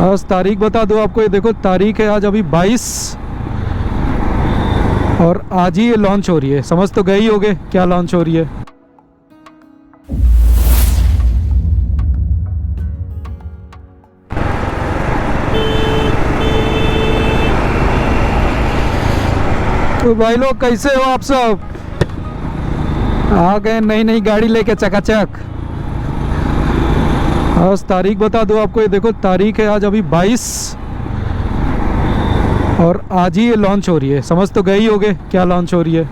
आज तारीख बता दो आपको, ये देखो तारीख है आज अभी 22 और आज ही ये लॉन्च हो रही है। समझ तो गए ही होगे क्या लॉन्च हो रही है। तो भाई लोग कैसे हो आप सब? आ गए नई नई गाड़ी लेके चकाचक। आज तारीख बता दो आपको, ये देखो तारीख है आज अभी 22 और आज ही ये लॉन्च हो रही है। समझ तो गए ही होगे क्या लॉन्च हो रही है।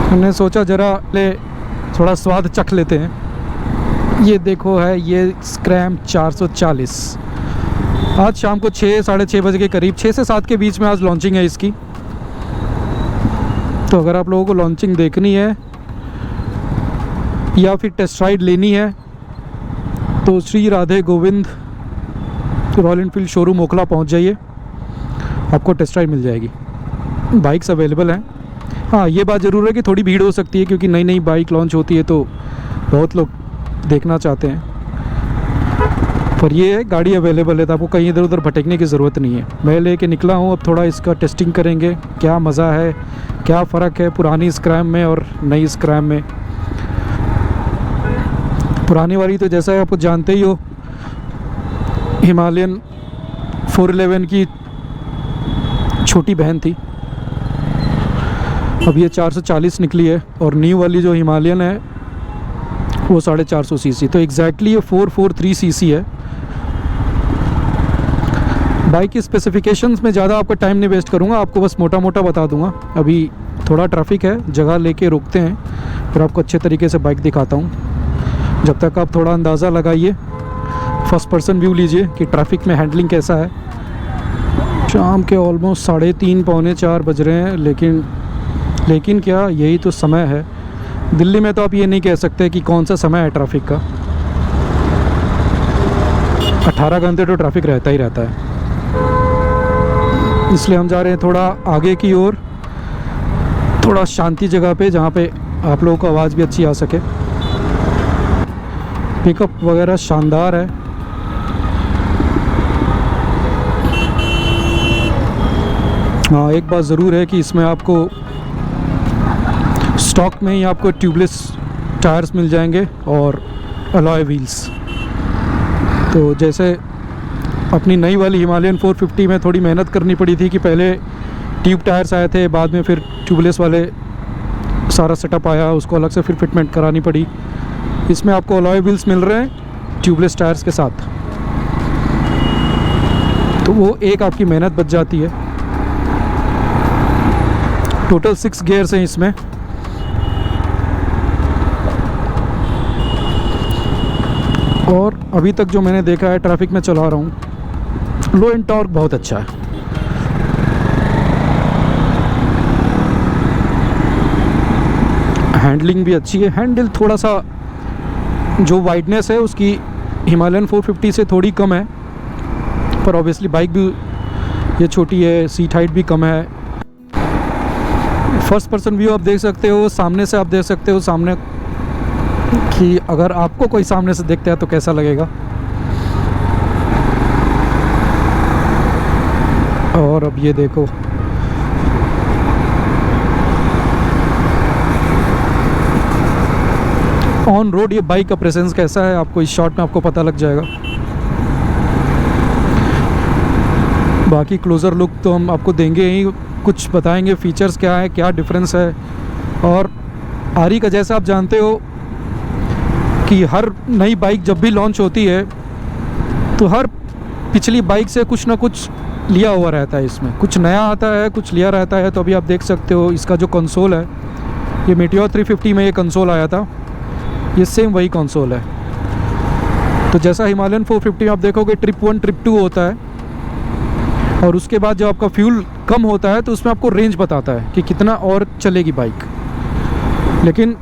हमने सोचा जरा ले थोड़ा स्वाद चख लेते हैं। ये देखो है ये स्क्रैम 440। आज शाम को 6 साढ़े 6 बजे के करीब, 6 से 7 के बीच में आज लॉन्चिंग है इसकी। तो अगर आप लोगों को लॉन्चिंग देखनी है या फिर टेस्ट राइड लेनी है तो Shri Radhe Govind royal Enfield showroom Okhla पहुंच जाइए, आपको टेस्ट राइड मिल जाएगी। बाइक्स अवेलेबल हैं। हाँ, ये बात ज़रूर है कि थोड़ी भीड़ हो सकती है क्योंकि नई नई बाइक लॉन्च होती है तो बहुत लोग देखना चाहते हैं, पर ये है गाड़ी अवेलेबल है तो आपको कहीं इधर उधर भटकने की ज़रूरत नहीं है। मैं लेके निकला हूँ, अब थोड़ा इसका टेस्टिंग करेंगे, क्या मज़ा है, क्या फ़र्क है पुरानी स्क्रैम में और नई स्क्रैम में। पुरानी वाली तो जैसा है आपको जानते ही हो, हिमालयन 411 की छोटी बहन थी। अब ये 440 निकली है और न्यू वाली जो हिमालयन है वो 450 सीसी। तो एग्जैक्टली ये 443 सीसी है। बाइक की स्पेसिफिकेशंस में ज़्यादा आपका टाइम नहीं वेस्ट करूँगा, आपको बस मोटा मोटा बता दूँगा। अभी थोड़ा ट्रैफिक है, जगह लेके रुकते हैं, फिर आपको अच्छे तरीके से बाइक दिखाता हूँ। जब तक आप थोड़ा अंदाज़ा लगाइए, फर्स्ट पर्सन व्यू लीजिए कि ट्रैफिक में हैंडलिंग कैसा है। शाम के ऑलमोस्ट 3:30 पौने 4 बज रहे हैं, लेकिन क्या यही तो समय है। दिल्ली में तो आप ये नहीं कह सकते कि कौन सा समय है ट्रैफिक का। 18 घंटे तो ट्रैफिक रहता ही रहता है। इसलिए हम जा रहे हैं थोड़ा आगे की ओर, थोड़ा शांति जगह पे जहाँ पे आप लोगों को आवाज़ भी अच्छी आ सके। पिकअप वगैरह शानदार है। हाँ, एक बात ज़रूर है कि इसमें आपको स्टॉक में ही आपको ट्यूबलेस टायर्स मिल जाएंगे और अलॉय व्हील्स। तो जैसे अपनी नई वाली हिमालयन 450 में थोड़ी मेहनत करनी पड़ी थी कि पहले ट्यूब टायर्स आए थे, बाद में फिर ट्यूबलेस वाले सारा सेटअप आया, उसको अलग से फिर फिटमेंट करानी पड़ी। इसमें आपको अलॉय व्हील्स मिल रहे हैं ट्यूबलेस टायर्स के साथ, तो वो एक आपकी मेहनत बच जाती है। टोटल 6 गियर्स हैं इसमें। और अभी तक जो मैंने देखा है, ट्रैफिक में चला रहा हूँ, लो एंड टॉर्क बहुत अच्छा है। हैंडलिंग भी अच्छी है। हैंडल थोड़ा सा जो वाइडनेस है उसकी हिमालयन 450 से थोड़ी कम है, पर ऑब्वियसली बाइक भी ये छोटी है, सीट हाइट भी कम है। फर्स्ट पर्सन व्यू आप देख सकते हो, सामने से आप देख सकते हो सामने कि अगर आपको कोई सामने से देखता है तो कैसा लगेगा। और अब ये देखो, ऑन रोड ये बाइक का प्रेजेंस कैसा है आपको इस शॉट में आपको पता लग जाएगा। बाकी क्लोज़र लुक तो हम आपको देंगे ही, कुछ बताएंगे फीचर्स क्या है, क्या डिफरेंस है। और आरी का जैसा आप जानते हो कि हर नई बाइक जब भी लॉन्च होती है तो हर पिछली बाइक से कुछ ना कुछ लिया हुआ रहता है। इसमें कुछ नया आता है, कुछ लिया रहता है। तो अभी आप देख सकते हो इसका जो कंसोल है, ये मीटियोर 350 में ये कंसोल आया था, ये सेम वही कंसोल है। तो जैसा हिमालयन 450 में आप देखोगे ट्रिप 1 ट्रिप 2 होता है, और उसके बाद जब आपका फ्यूल कम होता है तो उसमें आपको रेंज बताता है कि कितना और चलेगी बाइक। लेकिन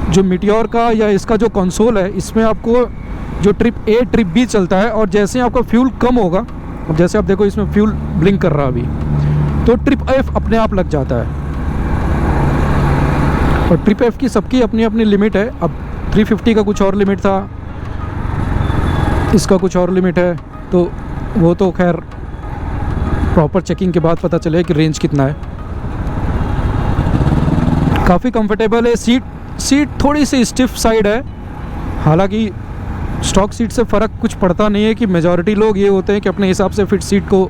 जो मीटियोर का या इसका जो कंसोल है, इसमें आपको जो ट्रिप A ट्रिप B चलता है, और जैसे आपका फ्यूल कम होगा, अब जैसे आप देखो इसमें फ्यूल ब्लिंक कर रहा है अभी, तो ट्रिप F अपने आप लग जाता है। और ट्रिप F की सबकी अपनी अपनी लिमिट है। अब 350 का कुछ और लिमिट था, इसका कुछ और लिमिट है, तो वो तो खैर प्रॉपर चेकिंग के बाद पता चले कि रेंज कितना है। काफ़ी कंफर्टेबल है। सीट थोड़ी सी स्टिफ साइड है, हालांकि स्टॉक सीट से फ़र्क कुछ पड़ता नहीं है कि मेजॉरिटी लोग ये होते हैं कि अपने हिसाब से फिट सीट को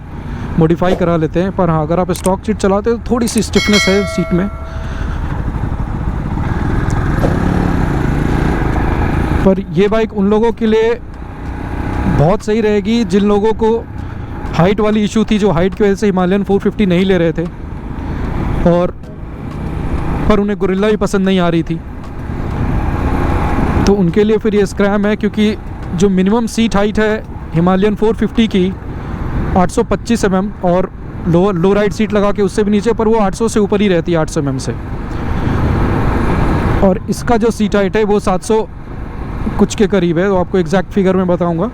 मॉडिफाई करा लेते हैं, पर हाँ अगर आप स्टॉक सीट चलाते हो तो थोड़ी सी स्टिफनेस है सीट में। पर ये बाइक उन लोगों के लिए बहुत सही रहेगी जिन लोगों को हाइट वाली इशू थी, जो हाइट की वजह से हिमालयन 450 नहीं ले रहे थे और पर उन्हें गोरिल्ला भी पसंद नहीं आ रही थी, तो उनके लिए फिर ये स्क्रैम है। क्योंकि जो मिनिमम सीट हाइट है हिमालयन 450 की 825 mm और लो राइड सीट लगा के उससे भी नीचे, पर वो 800 से ऊपर ही रहती है, 800 mm से। और इसका जो सीट हाइट है वो 700 कुछ के करीब है, तो आपको एग्जैक्ट फिगर में बताऊंगा।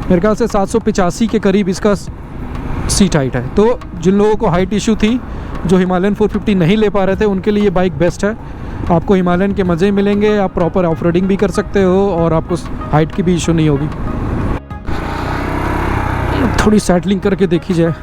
मेरे ख्याल से 785 के करीब इसका सीट हाइट है। तो जिन लोगों को हाइट इशू थी, जो हिमालयन 450 नहीं ले पा रहे थे, उनके लिए ये बाइक बेस्ट है। आपको हिमालयन के मज़े मिलेंगे, आप प्रॉपर ऑफ रोडिंग भी कर सकते हो और आपको हाइट की भी इशू नहीं होगी। थोड़ी सेटलिंग करके देखी जाए।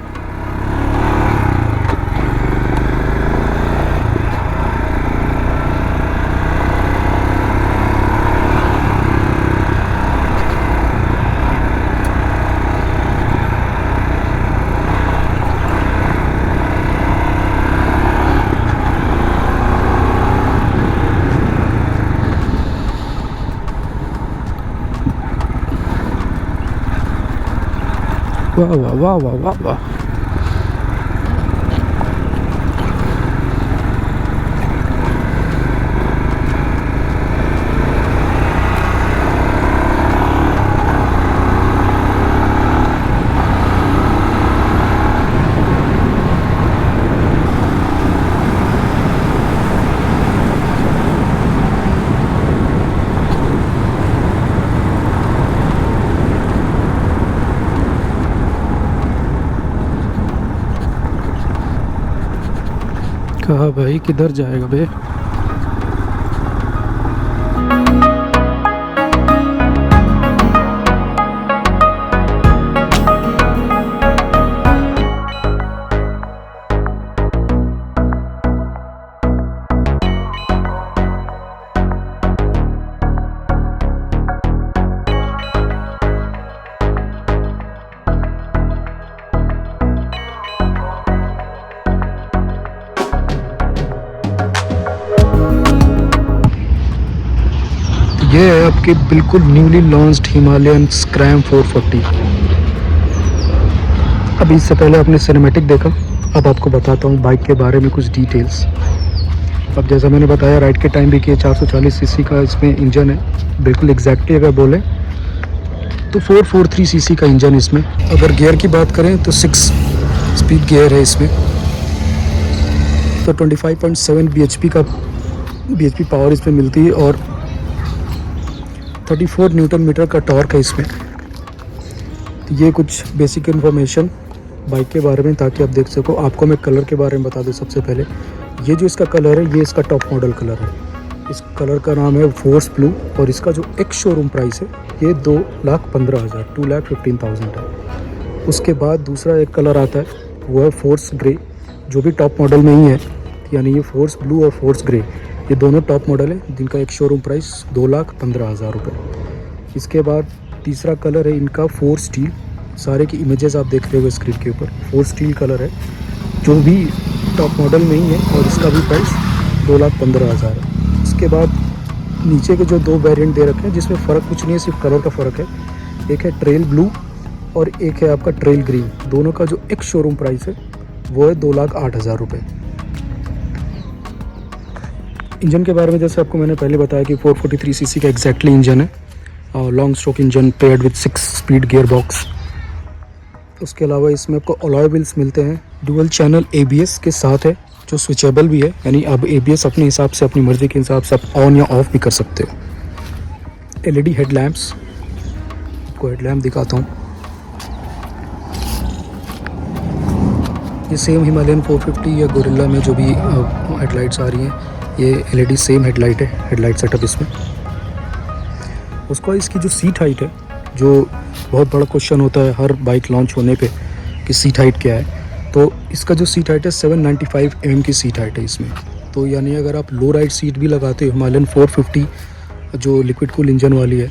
वाह वाह वाह वाह वाह वाह। कहा भाई किधर जाएगा बे। ये है आपके बिल्कुल न्यूली लॉन्च्ड हिमालयन स्क्रैम 440। अभी इससे पहले आपने सिनेमैटिक देखा, अब आपको बताता हूँ बाइक के बारे में कुछ डिटेल्स। अब जैसा मैंने बताया राइड के टाइम भी कि 440 सीसी का इसमें इंजन है, बिल्कुल एग्जैक्टली अगर बोले तो 443 सीसी का इंजन इसमें। अगर गियर की बात करें तो 6 स्पीड गियर है इसमें, तो 25.7 bhp पावर इसमें मिलती है और 34 न्यूटन मीटर का टॉर्क है इसमें। तो ये कुछ बेसिक इन्फॉर्मेशन बाइक के बारे में, ताकि आप देख सको। आपको मैं कलर के बारे में बता दूं सबसे पहले। ये जो इसका कलर है, ये इसका टॉप मॉडल कलर है। इस कलर का नाम है फोर्स ब्लू और इसका जो एक्स शोरूम प्राइस है ये 2,15,000 2,15,000 है। उसके बाद दूसरा एक कलर आता है, वो है फोर्स ग्रे, जो भी टॉप मॉडल में ही है। यानी ये फोर्स ब्लू और फोर्स ग्रे, ये दोनों टॉप मॉडल है जिनका एक शोरूम प्राइस 2,15,000 रुपये। इसके बाद तीसरा कलर है इनका फोर्स स्टील। सारे की इमेजेस आप देख रहे हो स्क्रीन के ऊपर, फोर्स स्टील कलर है जो भी टॉप मॉडल में ही है और इसका भी प्राइस 2,15,000 है। इसके बाद नीचे के जो दो वेरिएंट दे रखे हैं जिसमें फ़र्क कुछ नहीं है, सिर्फ कलर का फ़र्क है। एक है ट्रेल ब्लू और एक है आपका ट्रेल ग्रीन। दोनों का जो एक शोरूम प्राइस है वो है 2,08,000 रुपये। इंजन के बारे में जैसे आपको मैंने पहले बताया कि 443 सीसी का एग्जैक्टली इंजन है और long stroke engine paired with 6 speed gear box. उसके अलावा इसमें आपको अलॉय व्हील्स मिलते हैं, डुअल चैनल ABS के साथ है जो स्विचेबल भी है। यानी अब ABS अपने हिसाब से, अपनी मर्ज़ी के हिसाब से आप ऑन या ऑफ भी कर सकते हो। LED हेडलैम्प्स, आपको हेडलैम्प दिखाता हूँ। ये सेम हिमालयन 450 या गोरिल्ला में जो भी हेडलाइट्स आ रही हैं, ये LED सेम हेडलाइट है, हेडलाइट सेटअप इसमें। उसका इसकी जो सीट हाइट है जो बहुत बड़ा क्वेश्चन होता है हर बाइक लॉन्च होने पे कि सीट हाइट क्या है। तो इसका जो सीट हाइट है 795 mm की सीट हाइट है इसमें। तो यानी अगर आप लो राइड सीट भी लगाते हो, हिमालयन 450 जो लिक्विड कूल इंजन वाली है,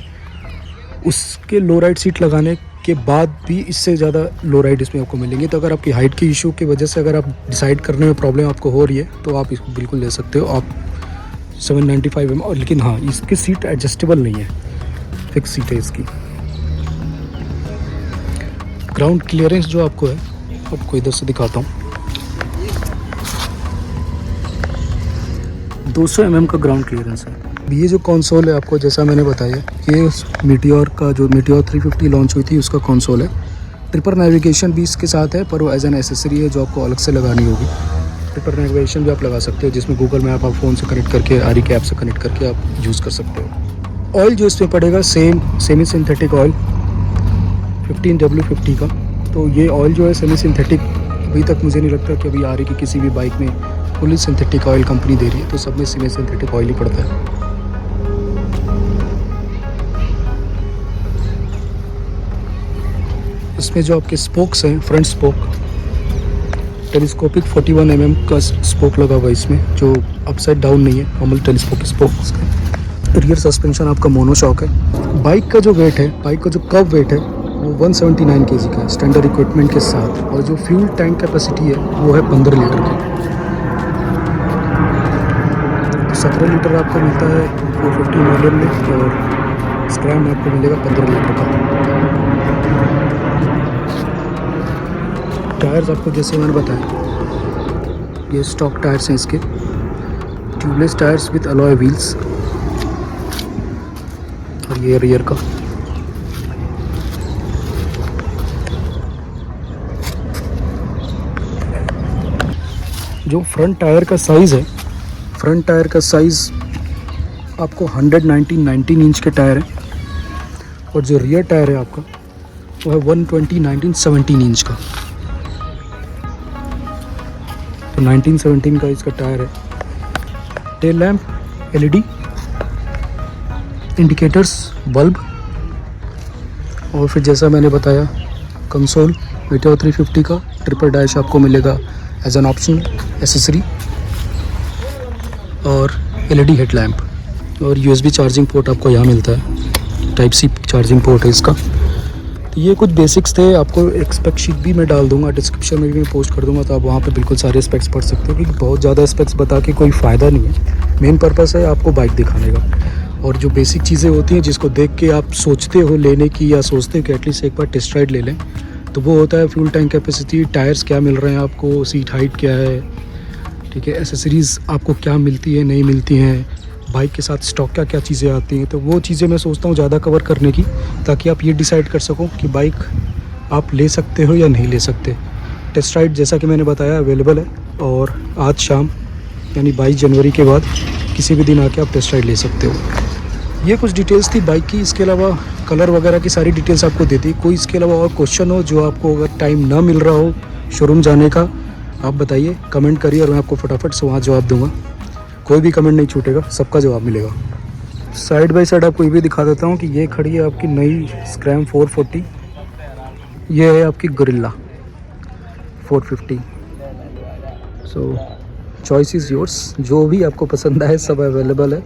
उसके लो राइड सीट लगाने के बाद भी इससे ज़्यादा लो राइड इसमें आपको मिलेंगे। तो अगर आपकी हाइट की इशू की वजह से अगर आप डिसाइड करने में प्रॉब्लम आपको हो रही है तो आप इसको बिल्कुल ले सकते हो आप 795 mm। और लेकिन हाँ, इसकी सीट एडजस्टेबल नहीं है, फिक्स सीट है इसकी। ग्राउंड क्लियरेंस जो आपको है, आपको इधर से दिखाता हूँ, 200 mm का ग्राउंड क्लियरेंस है। ये जो कंसोल है आपको, जैसा मैंने बताया, ये मीटियोर का जो मीटियोर 350 लॉन्च हुई थी उसका कंसोल है। ट्रिपर नेविगेशन भी इसके साथ है, पर वो एज एन एसेसरी है जो आपको अलग से लगानी होगी। ट्रिपर नेविगेशन भी आप लगा सकते हो, जिसमें गूगल मैप आप फ़ोन से कनेक्ट करके, आरी के ऐप से कनेक्ट करके आप यूज़ कर सकते हो। ऑयल जो इसमें पड़ेगा सेमी सिंथेटिक ऑयल 15W50 का। तो ये ऑयल जो है सेमी सिंथेटिक, अभी तक मुझे नहीं लगता कि अभी आरी की किसी भी बाइक में फुली सिंथेटिक ऑयल कंपनी दे रही है, तो सब में सेमी सिंथेटिक ऑयल ही पड़ता है। इसमें जो आपके स्पोक्स हैं, फ्रंट स्पोक टेलीस्कोपिक 41 mm का स्पोक लगा हुआ है इसमें, जो अपसाइड डाउन नहीं है, नॉर्मल टेलीस्कोपिक स्पोक्स का। रियर सस्पेंशन आपका मोनोशॉक है। बाइक का जो वेट है, बाइक का जो कर्व वेट है वो 179 kg का है स्टैंडर्ड इक्विपमेंट के साथ। और जो फ्यूल टैंक कैपेसिटी है वो है 15 लीटर की। 17 लीटर आपको मिलता है 450 हिमालयन में, और स्क्रैम आपको मिलेगा 15 लीटर का। टायर्स आपको जैसे मैंने बताया, ये स्टॉक टायर्स हैं इसके, tubeless tyres with alloy wheels. और ये रियर का, जो फ्रंट टायर का साइज़ है, फ्रंट टायर का साइज़ आपको 119 इंच के टायर है। और जो रियर टायर है आपका वो है 120/19 इंच का। तो 1917 का इसका टायर है। Tail lamp LED, indicators, bulb, और फिर जैसा मैंने बताया कंसोल मीटियोर 350 का। ट्रिपर डैश आपको मिलेगा एज एन ऑप्शन एसेसरी, और LED हेडलैम्प, और USB चार्जिंग पोर्ट आपको यहाँ मिलता है, टाइप C चार्जिंग पोर्ट है इसका। तो ये कुछ बेसिक्स थे। आपको एक स्पेक शीट भी मैं डाल दूंगा, डिस्क्रिप्शन में भी मैं पोस्ट कर दूंगा, तो आप वहाँ पे बिल्कुल सारे स्पेक्स पढ़ सकते हो, क्योंकि बहुत ज़्यादा स्पेक्स बता के कोई फ़ायदा नहीं है। मेन पर्पस है आपको बाइक दिखाने का, और जो बेसिक चीज़ें होती हैं जिसको देख के आप सोचते हो लेने की, या सोचते हो कि एटलीस्ट एक बार टेस्ट राइड ले लें, तो वो होता है फ्यूल टैंक कैपेसिटी, टायर्स क्या मिल रहे हैं आपको, सीट हाइट क्या है, ठीक है, एसेसरीज़ आपको क्या मिलती है नहीं मिलती हैं, बाइक के साथ स्टॉक क्या क्या चीज़ें आती हैं। तो वो चीज़ें मैं सोचता हूँ ज़्यादा कवर करने की, ताकि आप ये डिसाइड कर सको कि बाइक आप ले सकते हो या नहीं ले सकते। टेस्ट राइड जैसा कि मैंने बताया अवेलेबल है, और आज शाम यानी 22 जनवरी के बाद किसी भी दिन आके आप टेस्ट राइड ले सकते हो। ये कुछ डिटेल्स थी बाइक की। इसके अलावा कलर वगैरह की सारी डिटेल्स आपको दे दी। कोई इसके अलावा और क्वेश्चन हो जो आपको अगर टाइम ना मिल रहा हो शोरूम जाने का, आप बताइए, कमेंट करिए, और मैं आपको फटाफट से वहाँ जवाब दूँगा। कोई भी कमेंट नहीं छूटेगा, सबका जवाब मिलेगा। साइड बाय साइड आपको ये भी दिखा देता हूँ कि ये खड़ी है आपकी नई स्क्रैम 440, ये है आपकी gorilla 450। So choice is yours, जो भी आपको पसंद आए सब अवेलेबल है।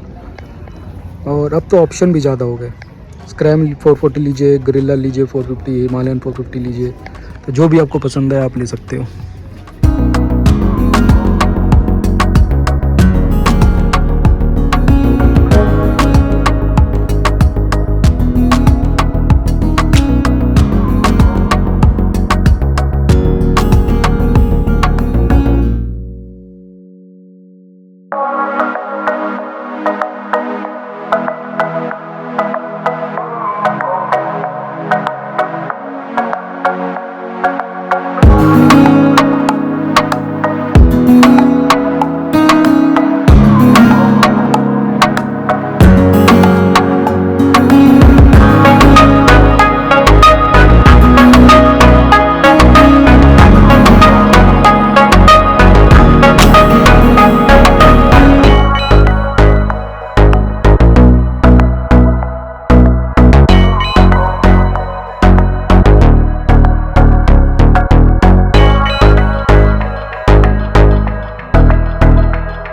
और अब तो ऑप्शन भी ज़्यादा हो गए, स्क्रैम 440 लीजिए, गोरिल्ला लीजिए 450, हिमालयन 450 लीजिए, तो जो भी आपको पसंद है आप ले सकते हो।